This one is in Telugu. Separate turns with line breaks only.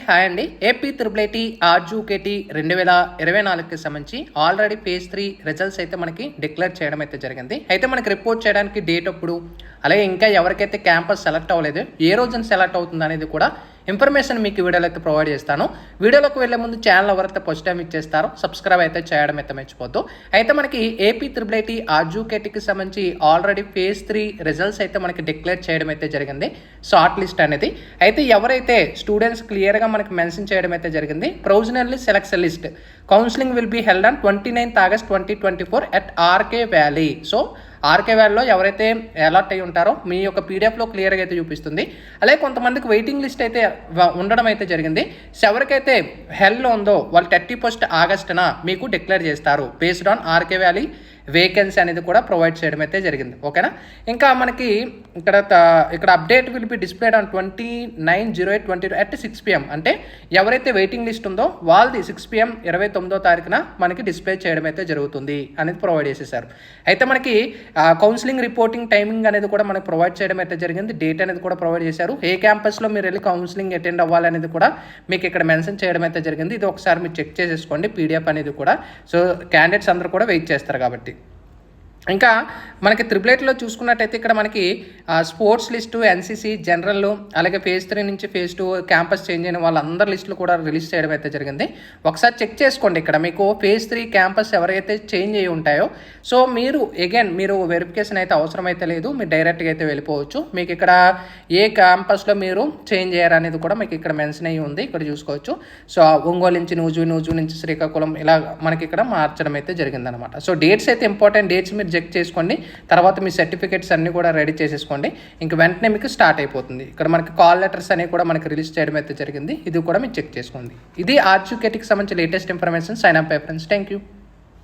హాయ్ అండి. ఏపీ త్రిబుల్ ఆర్జూకేటీ 2024కి సంబంధించి ఆల్రెడీ ఫేజ్ 3 రిజల్ట్స్ అయితే మనకి డిక్లేర్ చేయడం అయితే జరిగింది. అయితే మనకి రిపోర్ట్ చేయడానికి డేట్ అప్పుడు, అలాగే ఇంకా ఎవరికైతే క్యాంపస్ సెలెక్ట్ అవ్వలేదు ఏ రోజున సెలెక్ట్ అవుతుంది అనేది కూడా ఇన్ఫర్మేషన్ మీకు వీడియోలో అయితే ప్రొవైడ్ చేస్తాను. వీడియోలోకి వెళ్లే ముందు ఛానల్ ఎవరైతే ఫస్ట్ టైం ఇచ్చేస్తారో సబ్స్క్రైబ్ అయితే చేయడం అయితే మర్చిపోద్దు. అయితే మనకి ఏపీ త్రిబుల్ ఆర్జూకేటీకి సంబంధించి ఆల్రెడీ ఫేజ్ 3 రిజల్ట్స్ అయితే మనకి డిక్లేర్ చేయడం అయితే జరిగింది, షార్ట్ లిస్ట్ అనేది. అయితే ఎవరైతే స్టూడెంట్స్ క్లియర్గా మనకి మెన్షన్ చేయడం అయితే జరిగింది, provisionally selection list counselling will be held on 29th August 2024 at RK valley. So RK వ్యాలీలో ఎవరైతే అలాట్ అయి ఉంటారో మీ యొక్క పీడిఎఫ్లో క్లియర్గా అయితే చూపిస్తుంది. అలాగే కొంతమందికి వెయిటింగ్ లిస్ట్ అయితే ఉండడం అయితే జరిగింది. సో ఎవరికైతే హెల్లో ఉందో వాళ్ళు 31st Augustన మీకు డిక్లేర్ చేస్తారు based on RK Valley vacancy అనేది కూడా ప్రొవైడ్ చేయడం అయితే జరిగింది. ఓకేనా. ఇంకా మనకి ఇక్కడ update will be displayed on 29/08/22 at 6 PM. అంటే ఎవరైతే వెయిటింగ్ లిస్ట్ ఉందో వాళ్ళది 6 PM 29వ తారీఖున మనకి డిస్ప్లే చేయడం అయితే జరుగుతుంది అనేది ప్రొవైడ్ చేసేసారు. అయితే మనకి కౌన్సిలింగ్ రిపోర్టింగ్ టైమింగ్ అనేది కూడా మనకి ప్రొవైడ్ చేయడం అయితే జరిగింది. డేట్ అనేది కూడా ప్రొవైడ్ చేశారు. ఏ క్యాంపస్లో మీరు వెళ్ళి కౌన్సిలింగ్ అటెండ్ అవ్వాలనేది కూడా మీకు ఇక్కడ మెన్షన్ చేయడం అయితే జరిగింది. ఇది ఒకసారి మీరు చెక్ చేసేసుకోండి పీడిఎఫ్ అనేది కూడా. సో క్యాండిడేట్స్ అందరూ కూడా వెయిట్ చేస్తారు కాబట్టి. ఇంకా మనకి త్రిబుల్ చూసుకున్నట్టయితే ఇక్కడ మనకి స్పోర్ట్స్ లిస్టు, ఎన్సీసీ, జనరల్, అలాగే ఫేజ్ 3 నుంచి ఫేజ్ 2 క్యాంపస్ చేంజ్ అయిన వాళ్ళందరి లిస్టులు కూడా రిలీజ్ చేయడం అయితే జరిగింది. ఒకసారి చెక్ చేసుకోండి. ఇక్కడ మీకు ఫేజ్ 3 క్యాంపస్ ఎవరైతే చేంజ్ అయ్యి ఉంటాయో సో మీరు వెరిఫికేషన్ అయితే అవసరం అయితే లేదు, మీరు డైరెక్ట్గా అయితే వెళ్ళిపోవచ్చు. మీకు ఇక్కడ ఏ క్యాంపస్లో మీరు చేంజ్ అయ్యారు అనేది కూడా మీకు ఇక్కడ మెన్షన్ అయ్యి ఉంది, ఇక్కడ చూసుకోవచ్చు. సో ఒంగోలు నుంచి నూజు నుంచి శ్రీకాకుళం ఇలా మనకి ఇక్కడ మార్చడం అయితే జరిగిందనమాట. సో డేట్స్ అయితే ఇంపార్టెంట్ డేట్స్ మీరు చెక్ చేసుకోండి. తర్వాత మీ సర్టిఫికేట్స్ అన్ని కూడా రెడీ చేసేసుకోండి. ఇంక వెంటనే మీకు స్టార్ట్ అయిపోతుంది. ఇక్కడ మనకి కాల్ లెటర్స్ అనేవి కూడా మనకి రిలీజ్ చేయడం అయితే జరిగింది. ఇది కూడా మీరు చెక్ చేసుకోండి. ఇది ఆర్జూకేటీకి సంబంధించి latest information. Sign up friends. Thank you.